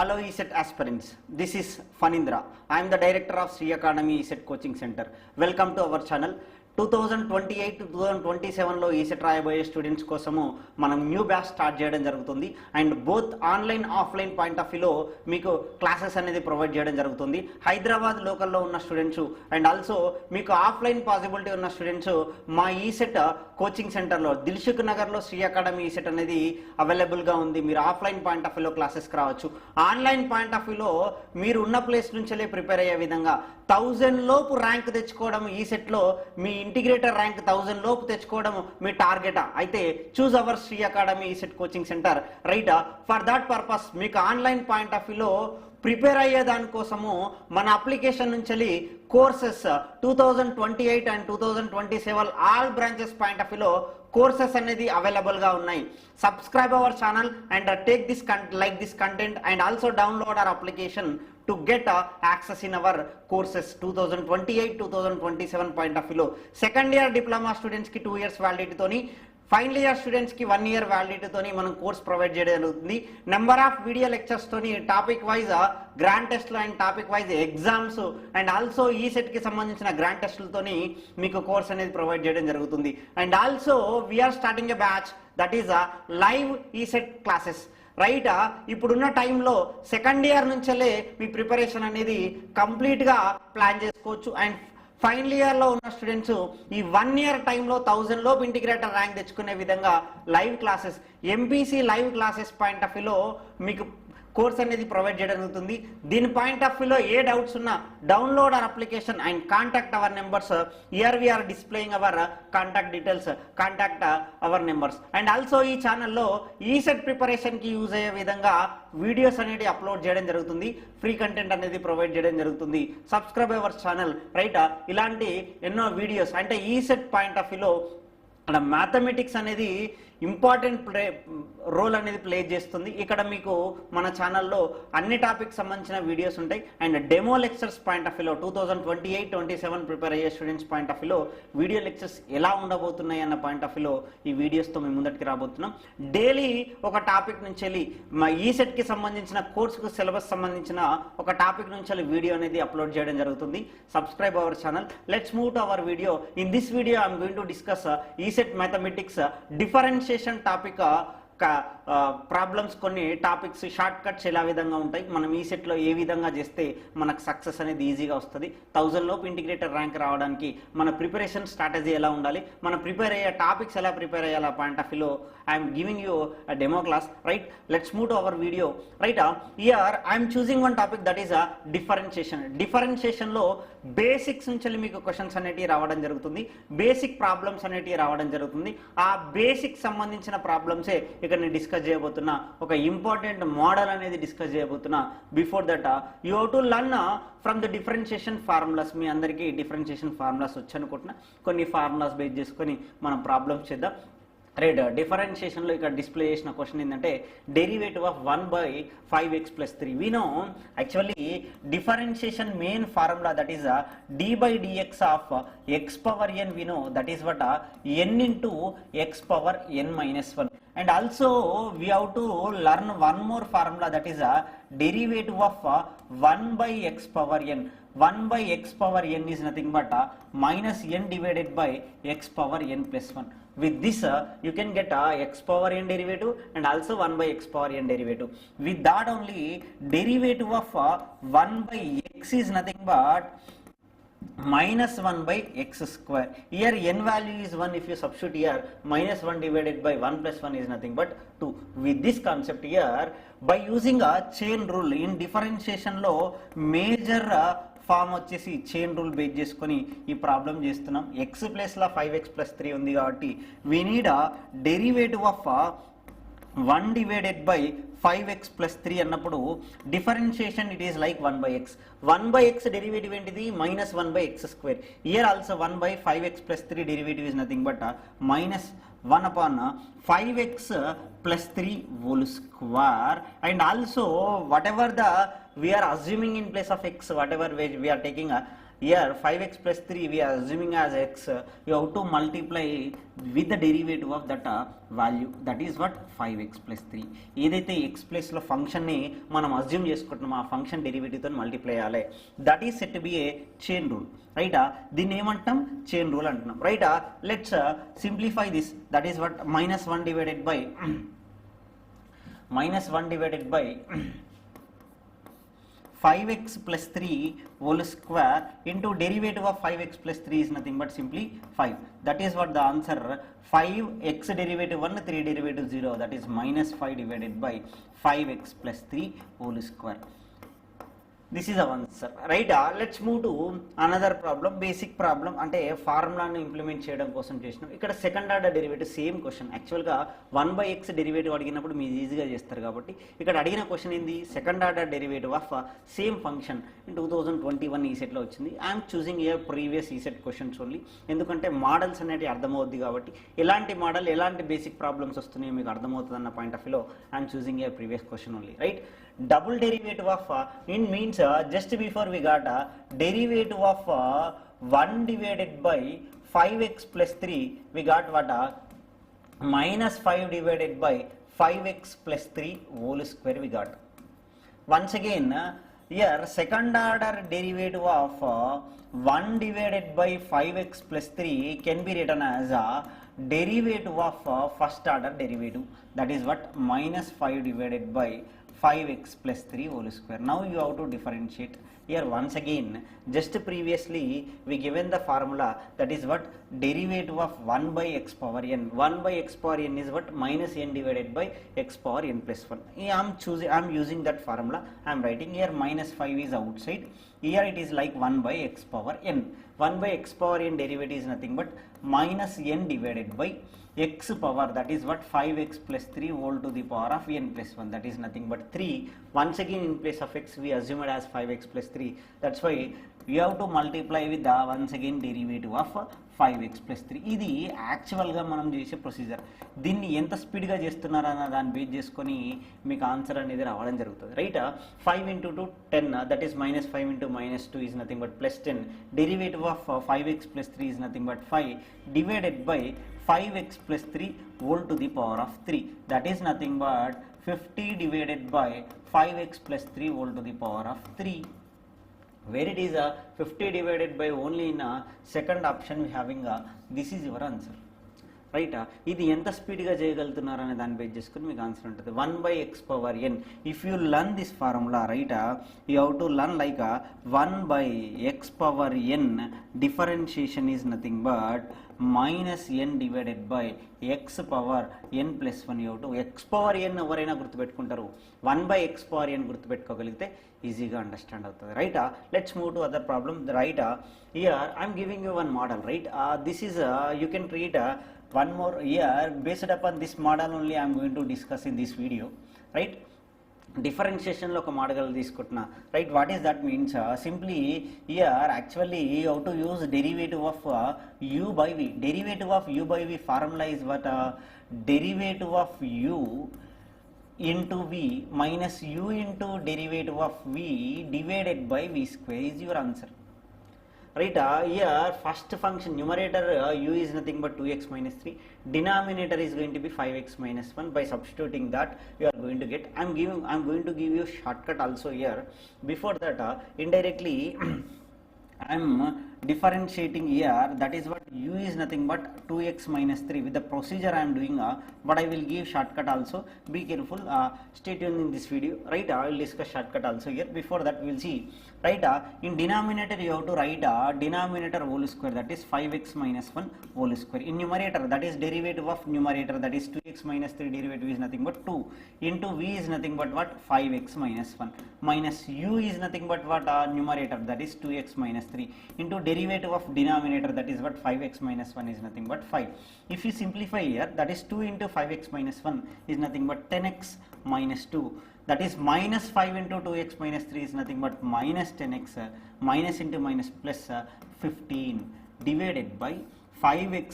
Hello ESET aspirants, this is Fanindra. I am the director of Sri Academy ESET Coaching Center. Welcome to our channel. 2028 to 2027 లో ECET రాయబోయే students కోసము మనం new batch start చేయడం జరుగుతుంది and both online offline point of వ్యూలో మీకు classes అనేది provide చేయడం జరుగుతుంది. హైదరాబాద్ లోకల్లో ఉన్న స్టూడెంట్స్ అండ్ ఆల్సో మీకు ఆఫ్లైన్ పాసిబిలిటీ ఉన్న స్టూడెంట్స్ మా ఈసెట్ కోచింగ్ సెంటర్లో దిల్సుఖ్ నగర్లో శ్రీ అకాడమీ ఈసెట్ అనేది అవైలబుల్గా ఉంది. మీరు ఆఫ్లైన్ పాయింట్ ఆఫ్ వ్యూలో క్లాసెస్కి రావచ్చు. ఆన్లైన్ పాయింట్ ఆఫ్ వ్యూలో మీరు ఉన్న ప్లేస్ నుంచే ప్రిపేర్ అయ్యే విధంగా 1000 లోపు ర్యాంక్ తెచ్చుకోవడం ఈసెట్లో మీ ఇంటిగ్రేటర్ ర్యాంక్ 1000 లోపు తెచ్చుకోవడం మీ టార్గెట్ అయితే choose our Sri academy ECET coaching centre right. For that purpose మీకు ఆన్లైన్ పాయింట్ ఆఫ్ వ్యూలో ప్రిపేర్ అయ్యే దానికోసము మన అప్లికేషన్ నుంచి courses 2028 and 2027 all branches point of వ్యూలో కోర్సెస్ అనేది అవైలబుల్ గా ఉన్నాయి. Subscribe our channel and take this like this content and also download our application to get access in our courses 2028-2027 point of view. Second year diploma students ki 2 years validity toni, final year students ki 1 year validity toni మనం course provide చేయడం జరుగుతుంది. Number of video lectures తోని topic wise grand టెస్ట్లు and topic wise exams and also ఈ set కి సంబంధించిన grand టెస్ట్లతోని మీకు course అనేది ప్రొవైడ్ చేయడం జరుగుతుంది. And also we're starting a batch that is live ECET classes right. ఇప్పుడున్న టైంలో సెకండ్ ఇయర్ నుంచే మీ ప్రిపరేషన్ అనేది కంప్లీట్గా ప్లాన్ చేసుకోవచ్చు. అండ్ ఫైనల్ ఇయర్లో ఉన్న స్టూడెంట్స్ ఈ 1 ఇయర్ టైంలో 1000 లోపు ఇంటిగ్రేటర్ ర్యాంక్ తెచ్చుకునే విధంగా live classes MPC live classes point of వ్యూలో మీకు కోర్స్ అనేది ప్రొవైడ్ చేయడం జరుగుతుంది. దీని పాయింట్ ఆఫ్ వ్యూలో ఏ డౌట్స్ ఉన్నా download our application and contact our numbers. Here we're displaying our contact details, contact our numbers. And also ఈ ఛానల్లో ఈసెట్ ప్రిపరేషన్ కి యూజ్ అయ్యే విధంగా వీడియోస్ అనేది అప్లోడ్ చేయడం జరుగుతుంది. ఫ్రీ కంటెంట్ అనేది ప్రొవైడ్ చేయడం జరుగుతుంది. Subscribe our channel right. ఇలాంటి ఎన్నో వీడియోస్ అంటే ఈసెట్ పాయింట్ ఆఫ్ వ్యూలో మ్యాథమెటిక్స్ అనేది ఇంపార్టెంట్ రోల్ అనేది ప్లే చేస్తుంది. ఇక్కడ మీకు మన ఛానల్లో అన్ని టాపిక్స్ సంబంధించిన వీడియోస్ ఉంటాయి. And demo lectures point of వ్యూలో 2028-27 ప్రిపేర్ అయ్యే స్టూడెంట్స్ పాయింట్ ఆఫ్ వ్యూలో వీడియో లెక్చర్స్ ఎలా ఉండబోతున్నాయి అన్న పాయింట్ ఆఫ్ వ్యూలో ఈ వీడియోస్తో మేము ముందటికి రాబోతున్నాం. డైలీ ఒక టాపిక్ నుంచి వెళ్ళి మా ఈసెట్కి సంబంధించిన కోర్సుకు సిలబస్ సంబంధించిన ఒక టాపిక్ నుంచి వెళ్ళి వీడియో అనేది అప్లోడ్ చేయడం జరుగుతుంది. Subscribe our channel. Let's move to our video. In this video I'm going to discuss ECET mathematics differentiation topic problems. కొన్ని టాపిక్స్ షార్ట్ కట్స్ ఎలా విధంగా ఉంటాయి, మనం ఈ సెట్లో ఏ విధంగా చేస్తే మనకు సక్సెస్ అనేది ఈజీగా వస్తుంది, 1000 లోపు ఇంటిగ్రేటర్ ర్యాంక్ రావడానికి మన ప్రిపరేషన్ స్ట్రాటజీ ఎలా ఉండాలి, మనం ప్రిపేర్ అయ్యే టాపిక్స్ ఎలా ప్రిపేర్ అయ్యాల పాయింట్ ఆఫ్ వ్యూలో I'm giving you a demo class right. Let's move to our video right. Here I'm choosing one topic that is differentiation. డిఫరెన్షియేషన్లో బేసిక్స్ నుంచి మీకు క్వశ్చన్స్ అనేటివి రావడం జరుగుతుంది, బేసిక్ ప్రాబ్లమ్స్ అనేటివి రావడం జరుగుతుంది. ఆ బేసిక్ సంబంధించిన ప్రాబ్లమ్సే ఇక్కడ నేను డిస్కస్ చేయబోతున్నా. ఒక ఇంపార్టెంట్ మోడల్ అనేది డిస్కస్ చేయబోతున్నా. Before that you have to learn from the differentiation formulas. మీ అందరికీ డిఫరెన్షియేషన్ ఫార్ములాస్ వచ్చనుకుంటున్నా. కొన్ని ఫార్ములాస్ బేస్ చేసుకొని మనం ప్రాబ్లమ్స్ చేద్దాం రైట్. డిఫరెన్షియేషన్లో ఇక్కడ డిస్ప్లే చేసిన క్వశ్చన్ ఏంటంటే derivative of 1/5x + 3. We know actually differentiation main formula that is d/dx of x power n. We know that is what n into x power n - 1. And also we have to learn one more formula that is a derivative of 1/x power n. 1/x power n is nothing but minus n divided by x power n plus 1. With this you can get x power n derivative and also 1/x power n derivative. With that only derivative of 1/x is nothing but minus 1/x square. Here n value is 1. If you substitute here minus 1 divided by 1 plus 1 is nothing but 2. With this concept here, by using a chain rule in differentiation లో major form వచ్చేసి chain rule base చేసుకొని ఈ problem చేస్తున్నాం. x ప్లేస్లో 5x + 3 ఉంది కాబట్టి we need derivative of 1 divided by 5x plus 3 అన్నప్పుడు differentiation it is like 1/x. 1/x derivative ఏంటిది minus 1/x square. Here also 1/5x plus 3 derivative is nothing but minus 1 upon 5x plus 3 whole square. And also whatever the we are assuming in place of x, whatever we are taking here 5x plus 3 we are assuming as x, you have to multiply with the derivative of that value, that is what 5x plus 3. ఏదైతే x plus లో ఫంక్షన్ని మనం assume చేసుకుంటున్నాం ఆ function డెరివేటివ్తో multiply చేయాలి, that is set to be A chain rule, రైటా. దీన్ని ఏమంటాం, చైన్ రూల్ అంటున్నాం, రైటా. Let's simplify this, that is what -1 divided by 5x plus 3 whole square into derivative of 5x plus 3 is nothing but simply 5. That is what the answer, 5x derivative 1, 3 derivative 0, that is -5 divided by 5x plus 3 whole square. This is the answer, right. Let's move to another problem, basic problem, అంటే ఫార్ములాను implement చేయడం కోసం చేసినాం. ఇక్కడ second order derivative same question, యాక్చువల్గా 1/x derivative అడిగినప్పుడు మీరు ఈజీగా చేస్తారు కాబట్టి ఇక్కడ అడిగిన క్వశ్చన్ ఏంది, second order derivative of same function in 2021 ఈ సెట్లో వచ్చింది. ఐఎమ్ చూసింగ్ ఏ ప్రీవియస్ ఈ సెట్ క్వశ్చన్స్ ఓన్లీ, ఎందుకంటే మోడల్స్ అనేవి అర్థమవుద్ది కాబట్టి ఎలాంటి మోడల్ ఎలాంటి బేసిక్ ప్రాబ్లమ్స్ వస్తున్నాయో మీకు అర్థమవుతుంది అన్న పాయింట్ ఆఫ్ వ్యూలో I'm choosing A previous question only, right. Double derivative of in means just before we got derivative of 1 divided by 5x plus 3, we got what -5 divided by 5x plus 3 whole square we got. Once again here second order derivative of 1 divided by 5x plus 3 can be written as a derivative of first order derivative, that is what -5 divided by 5x plus 3 whole square. Now you have to differentiate here. Once again, just previously we given the formula, that is what derivative of 1 by x power n. 1 by x power n is what -n divided by x power n plus 1. I am using that formula. I am writing here -5 is outside. Here it is like 1 by x power n. 1 by x power n derivative is nothing but -n divided by x power, that is what 5x plus 3 whole to the power of n plus 1, that is nothing but 3. Once again in place of x we assume it as 5x plus 3, that's why you have to multiply with the once again derivative of 5x plus 3. ఇది యాక్చువల్గా మనం చేసే procedure. దీన్ని ఎంత స్పీడ్గా చేస్తున్నారన్న దాన్ని base చేసుకొని మీకు ఆన్సర్ అనేది రావడం జరుగుతుంది, right. 5 into 2 10, that is -5 into -2 is nothing but +10. Derivative of 5x plus 3 is nothing but 5 divided by 5x plus 3 whole to the power of 3, that is nothing but 50 divided by 5x plus 3 whole to the power of 3, where it is 50 divided by only in second option we having this is your answer, right. ఇది ఎంత స్పీడ్గా చేయగలుగుతున్నారు అనే దాన్ని base చేసుకుని మీకు answer ఉంటుంది. 1 by x power n, if you learn this formula, right, you have to learn like 1 by x power n differentiation is nothing but -n divided by x power n plus 1. You have to x power n ఎవరైనా గుర్తుపెట్టుకుంటారు, 1 by x power n గుర్తుపెట్టుకోగలిగితే ఈజీగా understand అవుతుంది, right. Let's move to other problem, right. Here I'm giving you one model, right. This is you can treat one more here. Based upon this model only I am going to discuss in this video, right. Differentiation లో ఒక model తీసుకుంటున్నా, right. What is that means, simply here actually you have to use derivative of u by v. Derivative of u by v formula is what derivative of u into v minus u into derivative of v divided by v square is your answer, right. Here first function numerator u is nothing but 2x minus 3, denominator is going to be 5x minus 1. By substituting that you are going to get, I am going to give you shortcut also here. Before that indirectly I am differentiating here, that is what u is nothing but 2x minus 3. With the procedure I am doing, but I will give shortcut also, be careful, stay tuned in this video, right. I will discuss shortcut also here. Before that we will see, right, in denominator you have to write denominator whole square, that is 5x minus 1 whole square. In numerator, that is derivative of numerator, that is 2x minus 3 derivative is nothing but 2 into v is nothing but what 5x minus 1 minus u is nothing but what numerator, that is 2x minus 3 into derivative of denominator, that is what 5x minus 1 is nothing but 5. If you simplify here, that is 2 into 5x minus 1 is nothing but 10x minus 2, that is minus 5 into 2x minus 3 is nothing but minus 10x, minus into minus plus 15 divided by 5x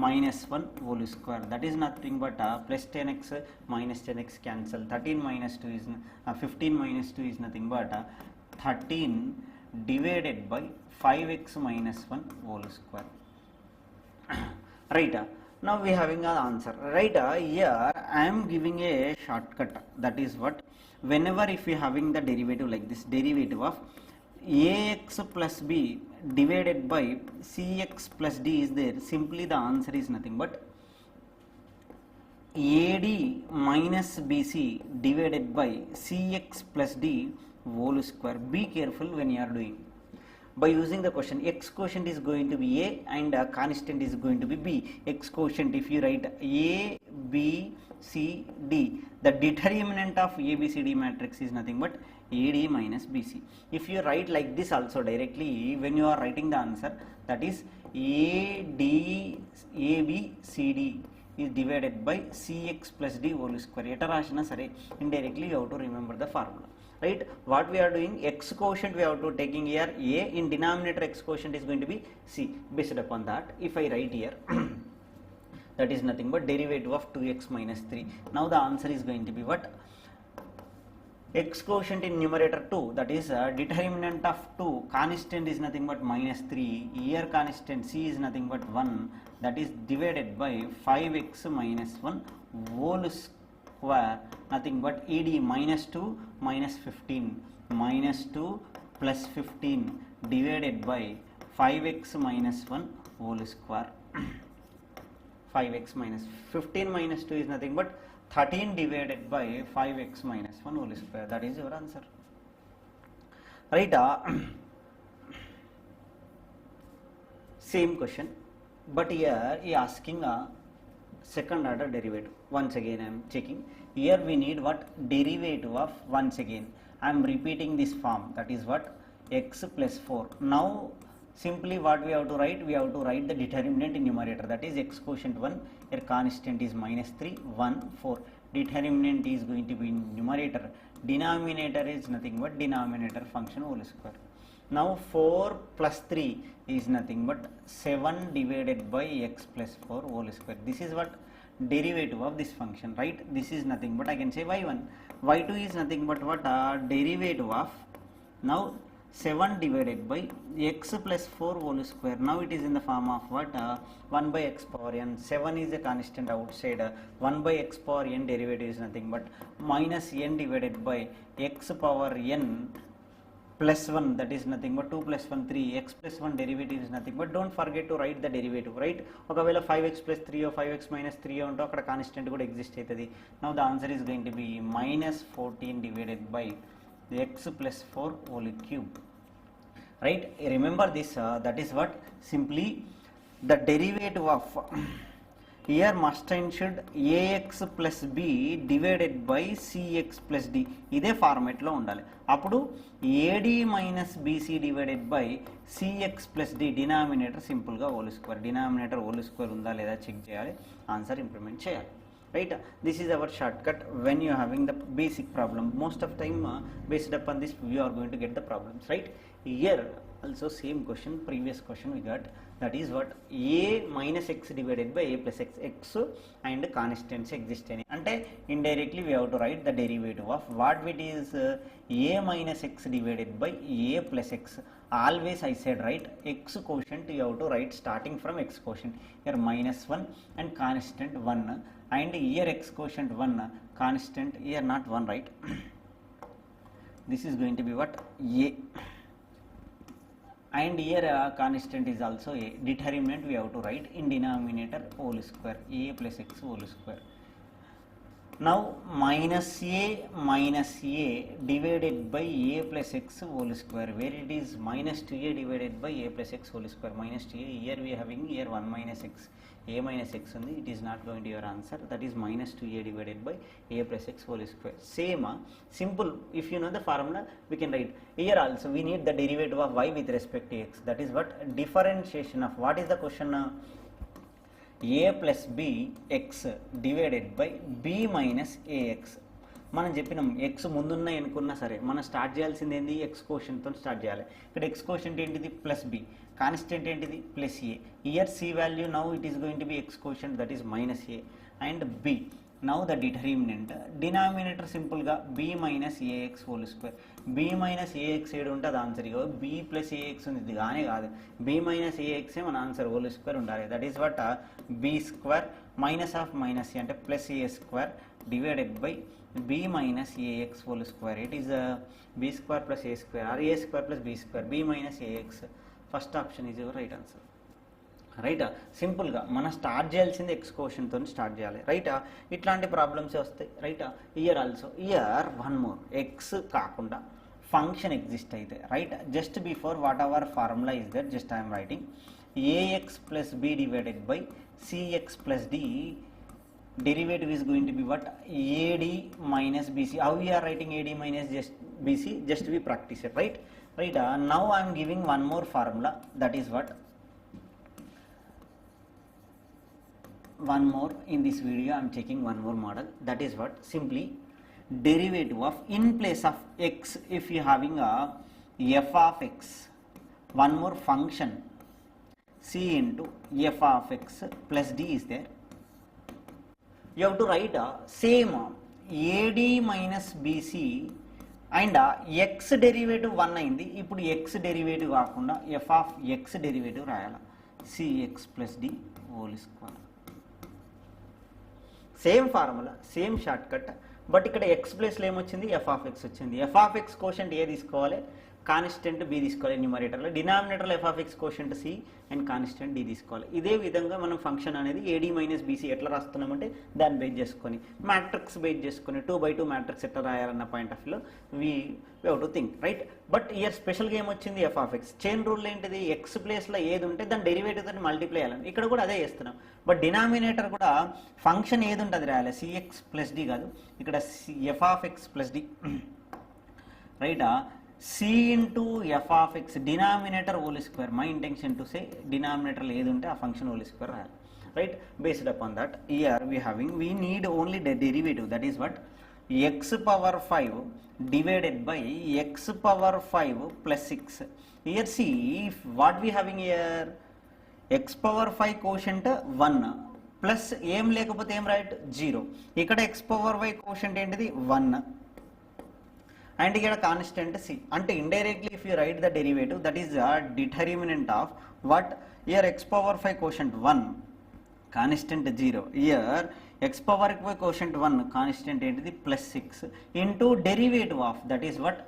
minus 1 whole square, that is nothing but plus 10x minus 10x cancel, 13 minus 2 is 15 minus 2 is nothing but 13 divided by 5x minus 1 whole square. Right, now we having an answer. Right, here I am giving a shortcut, that is what, whenever if you having the derivative like this, derivative of ax plus b divided by cx plus d is there, simply the answer is nothing but AD minus BC divided by CX plus D whole square. Be careful when you are doing. By using the question, x quotient is going to be A and constant is going to be B. X quotient, if you write A, B, C, D, the determinant of A, B, C, D matrix is nothing but AD minus BC. If you write like this also directly, when you are writing the answer, that is AD, AB, CD is divided by Cx plus D whole square. Eta rashina sare, indirectly you have to remember the formula. Right, what we are doing, x quotient we have to taking here A, in denominator x quotient is going to be C. Based upon that, if I write here that is nothing but derivative of 2x minus 3. Now the answer is going to be what? X quotient in numerator 2, that is determinant of 2, constant is nothing but minus 3, here constant C is nothing but 1, that is divided by 5x minus 1 whole square, nothing but ED minus 2 minus 15, minus 2 plus 15 divided by 5x minus 1 whole square. 5x minus 15 minus 2 is nothing but 13 divided by 5x minus 1 whole square. That is your answer. Right, same question, but here he asking a second order derivative. Once again I am checking. Here we need what? Derivative of, once again I am repeating this form, that is what? X plus 4. Now simply what we have to write? We have to write the determinant in numerator, that is x quotient 1, here constant is minus 3, 1, 4. Determinant is going to be in numerator, denominator is nothing but denominator function whole square. Now 4 plus 3 is nothing but 7 divided by x plus 4 whole square. This is what? Derivative of this function, right? This is nothing but, I can say y1. y2 is nothing but what? Derivative of, now 7 divided by x plus 4 whole square. Now it is in the form of what? 1 by x power n. 7 is a constant outside. 1 by x power n derivative is nothing but minus n divided by x power n plus 1, that is nothing but 2 plus 1 3, x plus 1 derivative is nothing but, don't forget to write the derivative, right? ఒకవేళ 5x plus 3 or 5x minus 3 ఉంటో అక్కడ constant కూడా exist అవుతుంది. Now the answer is going to be minus 14 divided by x plus 4 whole cube. Right, remember this, that is what? Simply the derivative of here must and should ax plus b divided by cx plus d, ఇదే format లో ఉండాలి. అప్పుడు ad minus bc divided by cx plus d, denominator simple గా whole square, denominator whole square ఉందా లేదా check చేయాలి, answer implement చేయాలి. Right, this is our shortcut when you are having the basic problem. Most of time based upon this you are going to get the problems, right? Here also same question, previous question we got, that is what? A minus x divided by a plus x, x and constants exist any, ante indirectly we have to write the derivative of what it is a minus x divided by a plus x. Always I said, right, x quotient you have to write starting from x quotient, here minus 1 and constant 1, and here x quotient 1, constant here not 1, right? This is going to be what? A, and here constant is also a. Determinant we have to write in denominator whole square, a plus x whole square. Now minus a divided by a plus x whole square, where it is minus 2a divided by a plus x whole square. Minus 2a, here we are having here 1 minus x, a minus x only, it is not going to your answer, that is minus 2a divided by a plus x whole square. Same simple, if you know the formula we can write. Here also we need the derivative of y with respect to x, that is what? Differentiation of, what is the question? A plus b x divided by b minus ax. మనం చెప్పినాం x ముందున్న ఎన్నుకున్నా సరే మనం start చేయాల్సింది ఏంది? X కోషన్తో start చేయాలి. ఇక్కడ x quotient ఏంటిది? ప్లస్ బి, కాన్స్టెంట్ ఏంటిది? Plus a. Here c value now it is going to be x quotient, that is minus a, and b Now the determinant, denominator simple గా b minus ax whole square. b minus ax ఏడు ఉంటే అది answer ఇక b plus ax ఉంది, ఇది కానీ కాదు. b minus ax ఏ మన ఆన్సర్ హోల్ స్క్వేర్ ఉండాలి. That is what b square minus of minus అంటే plus a square divided by b minus ax whole square. It is b square plus a square or a square plus b square. b minus ax. First option is your right answer. రైటా, సింపుల్గా మనం start చేయాల్సింది X క్వశ్చన్తో start చేయాలి. రైటా, ఇట్లాంటి problems వస్తాయి. రైటా, here also here one more x కాకుండా ఫంక్షన్ ఎగ్జిస్ట్ అయితే right just before what our formula is that just I'm writing a x plus b divided by c x plus d derivative is going to be what AD minus BC. How we are writing AD minus just BC? Just we practice it, right? Now I am giving one more formula, that is what one more in this video I am taking one more model, that is what simply derivative of in place of x if you having a f of x, one more function c into f of x plus d is there. You have to write same AD minus BC and x derivative 1 అయింది. ఇప్పుడు x derivative కాకుండా f of x derivative రాయాలి, cx plus d whole square. Same formula, same short cut, but ఇక్కడ x ప్లేస్లో ఏమొచ్చింది, f of x వచ్చింది. f of x quotient ఏ తీసుకోవాలి, constant b తీసుకోవాలి న్యూమరేటర్లో, డినామినేటర్లో f of x quotient c and constant d తీసుకోవాలి. ఇదే విధంగా మనం ఫంక్షన్ అనేది AD మైనస్ BC ఎట్లా రాస్తున్నామంటే దాన్ని బేస్ చేసుకొని మ్యాట్రిక్స్ బేస్ చేసుకొని 2/2 మ్యాట్రిక్స్ ఎట్లా రాయాలన్న పాయింట్ ఆఫ్ వ్యూలో we have to think right. But year స్పెషల్గా ఏమొచ్చింది, f of x chain rule ఏంటిది, x ప్లేస్లో ఏది ఉంటే దాని డెరివేటివ్ తోటి మల్టిప్లై చేయాలని, ఇక్కడ కూడా అదే చేస్తున్నాం. బట్ డినామినేటర్ కూడా ఫంక్షన్ ఏది ఉంటుంది రాయాలి, cx ప్లస్ d కాదు, ఇక్కడ f of x plus d రైటా, c into f of x denominator whole square. My intention to say denominator ఏది ఉంటే ఆ ఫంక్షన్ whole square రాయాలి, right. Based upon that here we need only the derivative, that is what x power 5 divided by x power 5 plus 6. Here see if what we having here x power 5 quotient 1 plus ఏం లేకపోతే ఏం right 0. ఇక్కడ x power y quotient ఏంటిది 1 and here constant c. అంటే indirectly if you write the derivative, that is a determinant of what here x power 5 quotient 1 constant 0, here x power 5 quotient 1 constant ఏంటిది plus 6 into derivative of that is what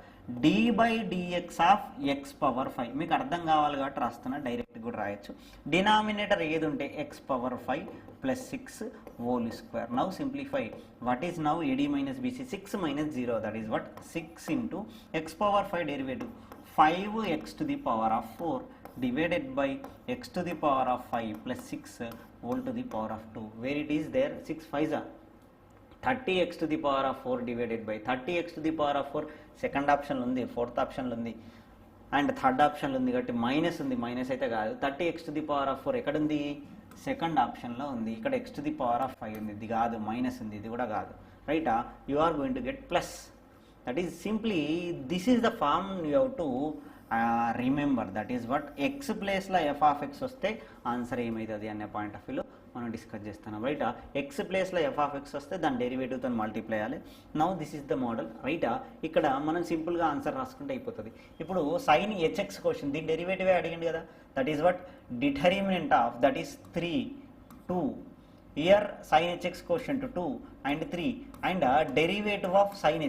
d by dx of x power 5. మీకు అర్థం కావాలి కాబట్టి రాస్తున్నా, direct కూడా రాయొచ్చు. Denominator ఏది ఉంటే x power 5 plus 6 whole square. Now simplify, what is now AD minus BC, 6 minus 0, that is what 6 into x power 5 derivative 5x to the power of 4 divided by x to the power of 5 plus 6 whole to the power of 2. Where it is there, 6 5s are 30x to the power of 4 divided by 30x to the power of 4 second ఆప్షన్లో ఉంది, fourth ఆప్షన్లో ఉంది and third ఆప్షన్లో ఉంది కాబట్టి minus ఉంది, minus అయితే కాదు. 30x to the power of 4 ఎక్కడుంది, సెకండ్ ఆప్షన్లో ఉంది. ఇక్కడ x to the power of 5 ఉంది, ఇది కాదు, మైనస్ ఉంది, ఇది కూడా కాదు. రైటా, you are going to get plus. That is simply this is the form you have to remember. That is what x ప్లేస్లో f of x వస్తే ఆన్సర్ ఏమవుతుంది అనే పాయింట్ ఆఫ్ వ్యూలో మనం డిస్కస్ చేస్తున్నాం. రైటా, ఎక్స్ ప్లేస్లో f of x వస్తే దాని డెరివేటివ్తో మల్టిప్లై చేయాలి. Now this is the model. రైటా, ఇక్కడ మనం సింపుల్గా ఆన్సర్ రాసుకుంటే అయిపోతుంది. ఇప్పుడు సైన్ hx క్వశ్చన్ దీని డెరివేటివే అడిగింది కదా, that is what determinant of that is 3 2 here sin hx quotient 2 and 3 and derivative of sin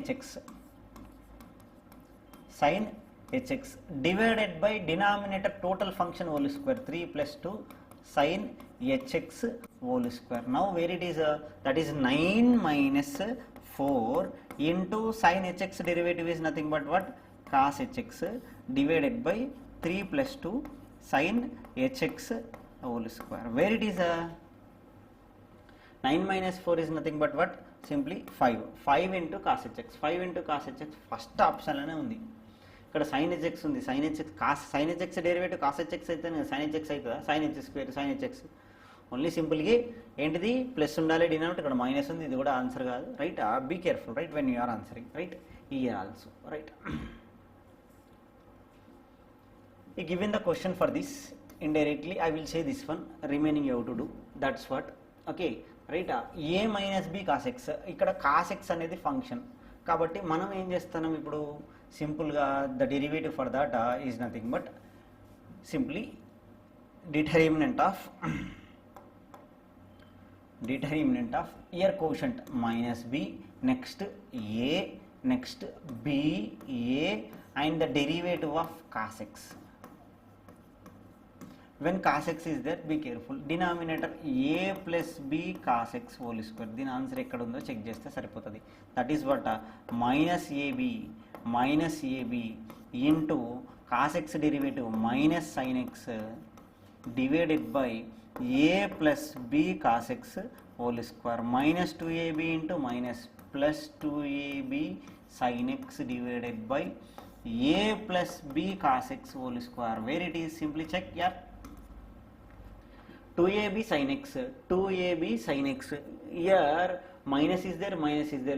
hx divided by denominator total function whole square 3 plus 2 sin hx whole square. Now where it is that is 9 minus 4 into sin hx derivative is nothing but what cos hx divided by 3 plus 2 sin hx whole square. Where it is 9 minus 4 is nothing but what simply 5 into cos hx, 5 into cos hx first ఆప్షన్లోనే ఉంది. ఇక్కడ sin hx ఉంది, sin hx derivative cos hx అయితే sin hx అవుతుందా, sin h square sin hx only సింపుల్గా ఏంటిది plus ఉండాలి, denominator ఇక్కడ minus ఉంది, ఇది కూడా ఆన్సర్ కాదు. Right, be careful right when you are answering. Right, here also right. Given the question for this indirectly I will say this one, remaining you have to do, that's what. Okay, right. A minus b cos x, ఇక్కడ cos x అనేది function కాబట్టి మనం ఏం చేస్తున్నాం ఇప్పుడు సింపుల్గా the derivative for that is nothing but simply determinant of here quotient minus b, next a, next b a and the derivative of cos x. when cos x is there, be careful, denominator a plus b cos x whole square. దీని answer ఎక్కడ ఉందో check చేస్తే సరిపోతుంది. That is what minus a b into cos x derivative minus sine x divided by a plus b cos x whole square minus 2ab into minus plus 2ab sine x divided by a plus b cos x whole square. Where it is, simply check యార్. 2ab sin x, 2ab sin x. Here minus is there,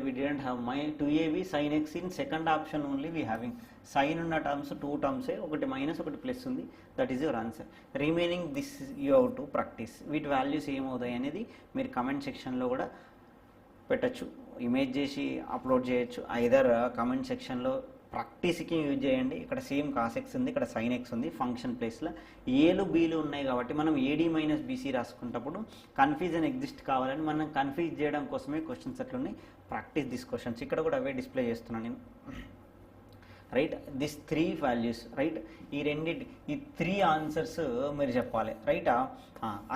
we didn't have 2ab sin x in second option only we having. Sin ఉన్న terms 2 terms, ఒకటి minus ఒకటి plus ఉంది. That is your answer. Remaining this you have to practise. వీటి values ఏమవుతాయి అనేది మీరు comment సెక్షన్లో కూడా పెట్టచ్చు, ఇమేజ్ చేసి అప్లోడ్ చేయొచ్చు. ఐదర్ కమెంట్ సెక్షన్లో ప్రాక్టీస్కి యూజ్ చేయండి. ఇక్కడ సేమ్ కాస్ ఎక్స్ ఉంది, ఇక్కడ సైన్ ఎక్స్ ఉంది, ఫంక్షన్ ప్లేస్లో ఏలు బీలు ఉన్నాయి కాబట్టి మనం ఏడి మైనస్ బీసీ రాసుకున్నప్పుడు కన్ఫ్యూజన్ ఎగ్జిస్ట్ కావాలని మనం కన్ఫ్యూజ్ చేయడం కోసమే క్వశ్చన్స్ అట్లున్నాయి. Practice this questions. ఇక్కడ కూడా అవే డిస్ప్లే చేస్తున్నాను నేను. Right, this 3 values. రైట్, ఈ 3 ఆన్సర్స్ మీరు చెప్పాలి. Right,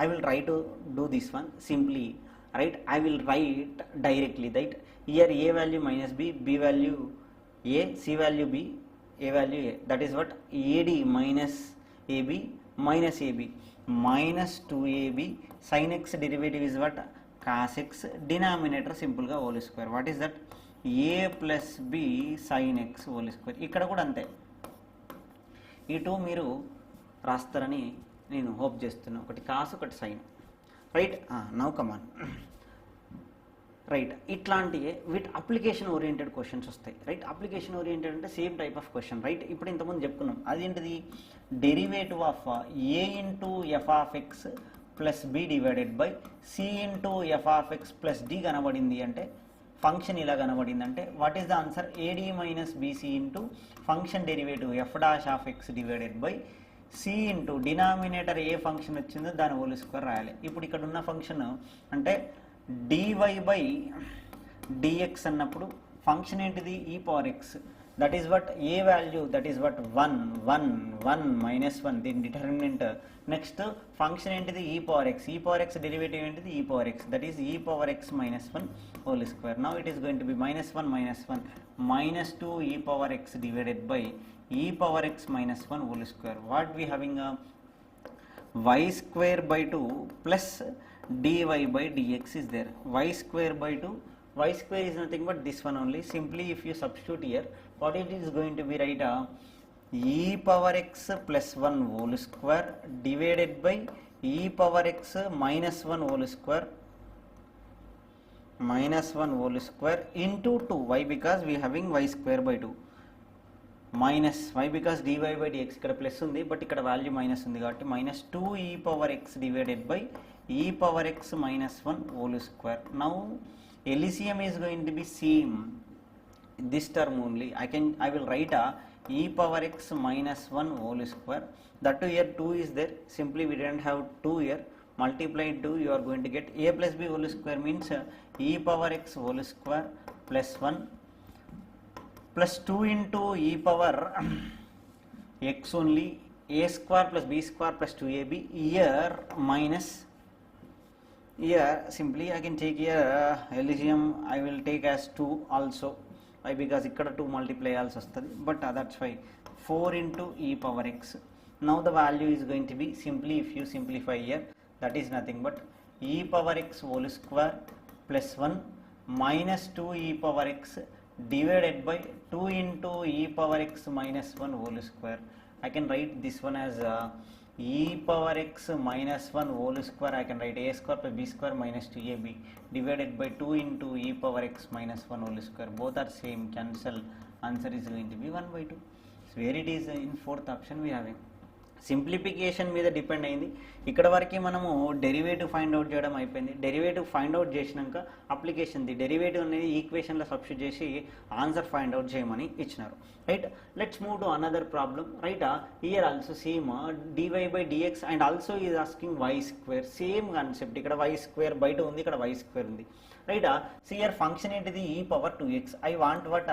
I will try to do this one simply. Right, I will write directly. Right, here a value minus b value a, c value b, a value a. That is what ad minus ab minus 2ab sin x derivative is what cos x, denominator simple గా whole square. What is that? a plus b sin x whole square. ఇక్కడ కూడా అంతే. ఈ 2 మీరు రాస్తారని నేను hope చేస్తున్నాను. ఒకటి cos, ఒకటి sine. Right, now come on. Right, ఇట్లాంటి వీటి అప్లికేషన్ ఓరియంటెడ్ క్వశ్చన్స్ వస్తాయి. రైట్, అప్లికేషన్ ఓరియంటెడ్ అంటే same type of question. Right, ఇప్పుడు ఇంతకుముందు చెప్పుకున్నాం. అదేంటిది, derivative of a into f of x plus b divided by c into f of x plus d కనబడింది అంటే, ఫంక్షన్ ఇలా కనబడింది అంటే what is the answer? A d minus b c into function derivative f dash of x divided by c into denominator A function వచ్చిందో దాని whole square రాయాలి. ఇప్పుడు ఇక్కడ ఉన్న ఫంక్షన్ అంటే dy బై dx అన్నప్పుడు ఫంక్షన్ ఏంటిది? ఈ power X. That is what a value, that is what 1 minus 1 దీని డిటర్మినెంట్. నెక్స్ట్ ఫంక్షన్ ఏంటిది? ఈ పవర్ ఎక్స్. ఈ పవర్ ఎక్స్ డెరివేటివ్ ఏంటిది? ఈ పవర్ ఎక్స్. దట్ ఈస్ ఈ power X minus 1 whole square. Now it is going to B minus 1 minus 2 ఈ power X divided by ఈ power X minus 1 whole square. What we having y square by 2 plus dy by dx is there. Y square by 2, y square is nothing but this one only. Simply if you substitute here, what it is going to be, right, e power x plus 1 whole square divided by e power x minus 1 whole square into 2. Why? Because we having y square by 2 minus y because dy by dx ఇక్కడ plus ఉంది but ఇక్కడ value minus ఉంది కాబట్టి minus 2 e power x divided by e power x minus 1 whole square. Now LCM is going to be same this term only. I will write e power x minus 1 whole square. That too here 2 is there. Simply we didn't have 2 here. Multiply 2, you are going to get a plus b whole square means e power x whole square plus 1 plus 2 into e power x only, a square plus b square plus 2ab. Here minus, here simply I can take here LCM I will take as 2 also. Why? Because ikkada 2 multiply also vastadi, but that's why 4 into e power x. Now the value is going to be, simply if you simplify here, that is nothing but e power x whole square plus 1 minus 2 e power x divided by 2 into e power x minus 1 whole square. I can write this one as e power x minus 1 whole square. I can write a square plus b square minus 2ab divided by 2 into e power x minus 1 whole square. Both are same, cancel. Answer is going to be 1/2. So where it is in fourth option we having. Simplification మీద depend అయింది. ఇక్కడ వరకు మనము derivative find out చేయడం అయిపోయింది. Derivative find out చేసినాక అప్లికేషన్ది derivative అనేది ఈక్వేషన్లో substitute చేసి ఆన్సర్ ఫైండ్ అవుట్ చేయమని ఇచ్చినారు. Right, let's move to another problem. Right, here also same dy by dx and also is asking y square. Same concept, ఇక్కడ y square బయట ఉంది, ఇక్కడ y square ఉంది. రైట్, సో హియర్ ఫంక్షన్ ఏంటిది e power 2x. I want what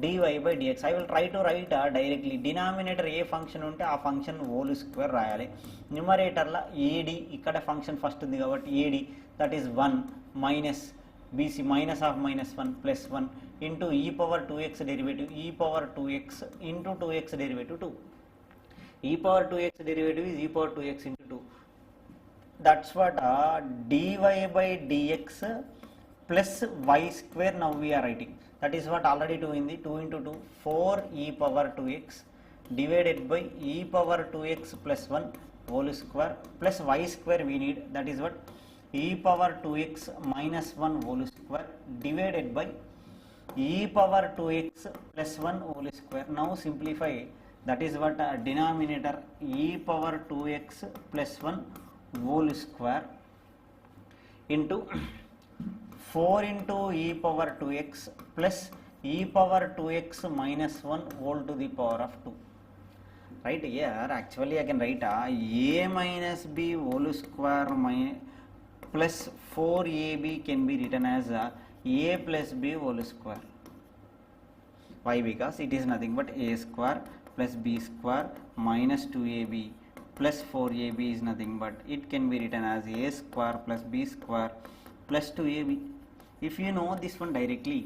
dy by dx. I will try to right directly denominator A function ఉంటే ఆ function whole square రాయాలి. న్యూమరేటర్లో ad, ఇక్కడ ఫంక్షన్ ఫస్ట్ ఉంది కాబట్టి ad, that is 1 minus bc minus of -1 plus 1 into e power 2x derivative, e power 2x into 2x derivative 2. e power 2x derivative is e power 2x into 2. That's what dy by dx plus y square now we are writing. That is what already 2 in the 2 into 2 4 e power 2x divided by e power 2x plus 1 whole square plus y square we need. That is what e power 2x minus 1 whole square divided by e power 2x plus 1 whole square. Now simplify. That is what denominator e power 2x plus 1 whole square into 4 into e power 2x plus e power 2x minus 1 whole to the power of 2. Right, here actually I can write a minus b whole square plus 4ab can be written as a plus b whole square. Why? Because it is nothing but a square plus b square minus 2ab plus 4ab is nothing but it can be written as a square plus b square plus 2ab. If you know this one directly,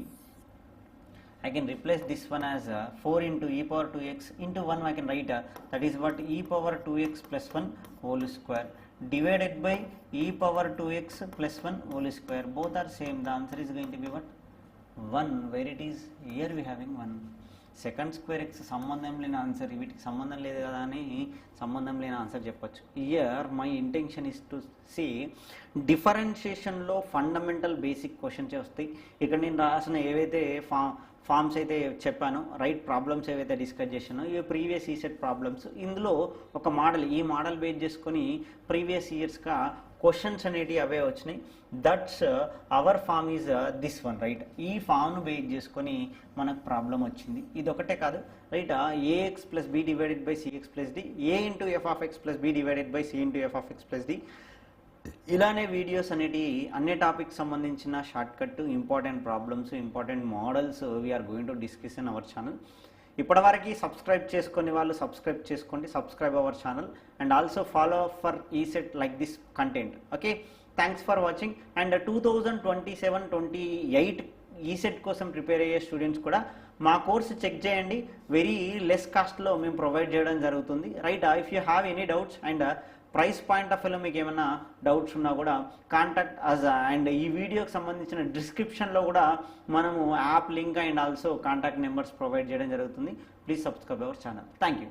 I can replace this one as 4 into e power 2x into 1 I can write that is what e power 2x plus 1 whole square divided by e power 2x plus 1 whole square. Both are same. The answer is going to be what? 1. Where it is? Here we having 1. Second square X సంబంధం లేని answer, వీటికి సంబంధం లేదు కదా అని సంబంధం లేని answer చెప్పొచ్చు. Here my intention is to see డిఫరెన్షియేషన్లో ఫండమెంటల్ బేసిక్ క్వశ్చన్స్ వస్తాయి. ఇక్కడ నేను రాసిన ఏవైతే ఫార్మ్స్ అయితే చెప్పానో, రైట్ ప్రాబ్లమ్స్ ఏవైతే డిస్కస్ చేశానో ఇవి ప్రీవియస్ ఈసెట్ ప్రాబ్లమ్స్. ఇందులో ఒక మోడల్, ఈ మోడల్ బేస్ చేసుకొని ప్రీవియస్ ఇయర్స్గా క్వశ్చన్స్ అనేటివి అవే వచ్చినాయి. That's our form is this one. Right, ఈ ఫామ్ను బేస్ చేసుకొని మనకు ప్రాబ్లం వచ్చింది. ఇది ఒకటే కాదు, right, a x plus b divided by c x plus d, a into f of x plus b divided by c into f of x plus d. ఇలానే videos అనేటి అన్ని టాపిక్స్ సంబంధించిన shortcut important problems, important models we're going to discuss in our channel. ఇప్పటివరకు subscribe చేసుకునే వాళ్ళు subscribe చేసుకోండి, subscribe our channel and also follow for ECET like this content. Okay, thanks for watching. And 2027-28 ECET కోసం prepare అయ్యే students కూడా మా course check చేయండి. Very less కాస్ట్లో మేము ప్రొవైడ్ చేయడం జరుగుతుంది. Right, if you have any doubts and price point of వ్యూలో మీకు ఏమైనా డౌట్స్ ఉన్నా కూడా కాంటాక్ట్ అస్. అండ్ ఈ వీడియోకి సంబంధించిన డిస్క్రిప్షన్లో కూడా మనము app link and also contact numbers provide చేయడం జరుగుతుంది. Please subscribe our channel. Thank you.